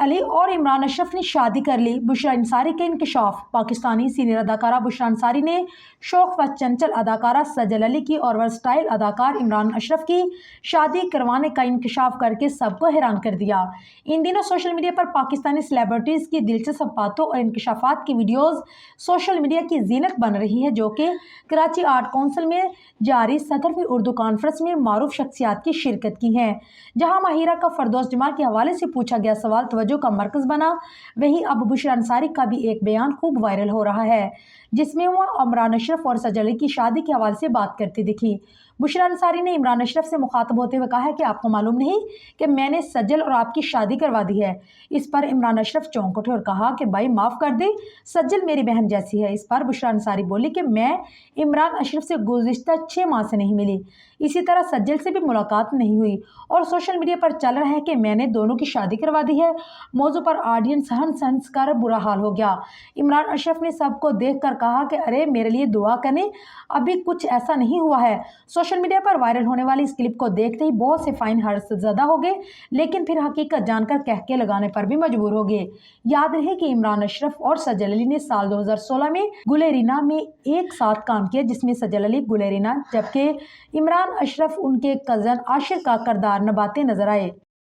علی اور عمران اشرف نے شادی کر لی، بشریٰ انصاری کا انکشاف۔ پاکستانی سینئر اداکارہ بشریٰ انصاری نے شوق و چنچل اداکارہ سجل علی کی اور ورسٹائل اداکار عمران اشرف کی شادی کروانے کا انکشاف کر کے سب کو حیران کر دیا۔ ان دنوں سوشل میڈیا پر پاکستانی سیلیبریٹیز کی دلچسپ باتوں اور انکشافات کی ویڈیوز سوشل میڈیا کی زینت بن رہی ہے، جو کہ کراچی آرٹ کونسل میں جاری 17ویں اردو کانفرنس میں معروف شخصیات کی شرکت کی ہے۔ جہاں ماہرہ کا فردوس جمال کے حوالے سے پوچھا گیا سوال توجہ کا مرکز بنا، وہیں اب بشریٰ انصاری کا بھی ایک بیان خوب وائرل ہو رہا ہے، جس میں وہ عمران اشرف اور سجل علی کی شادی کے حوالے سے بات کرتی دکھی۔ بشریٰ انصاری نے عمران اشرف سے مخاطب ہوتے ہوئے کہا ہے کہ آپ کو معلوم نہیں کہ میں نے سجل اور آپ کی شادی کروا دی ہے۔ اس پر عمران اشرف چونک اٹھے اور کہا کہ بھائی معاف کر دے، سجل میری بہن جیسی ہے۔ اس پر بشریٰ انصاری بولی کہ میں عمران اشرف سے گزشتہ 6 ماہ سے نہیں ملی، اسی طرح سجل سے بھی ملاقات نہیں ہوئی، اور سوشل میڈیا پر چل رہا ہے کہ میں نے دونوں کی شادی کروا دی ہے۔ موضوع پر آڈینس ہنس کر برا حال ہو گیا۔ عمران اشرف نے سب کو دیکھ کر کہا کہ ارے میرے لیے دعا کریں، ابھی کچھ ایسا نہیں ہوا ہے۔ سوشل میڈیا پر وائرل ہونے والی اس کلپ کو دیکھتے ہی بہت سے فین ہرس زدہ ہو گئے، لیکن پھر حقیقت جان کر کہکے لگانے پر بھی مجبور ہو گئے۔ یاد رہے کہ عمران اشرف اور سجل علی نے سال 2016 میں گلیرینا میں ایک ساتھ کام کیا، جس میں سجل علی گلیرینا جبکہ عمران اشرف ان کے کزن عاشر کا کردار نبھاتے نظر آئے۔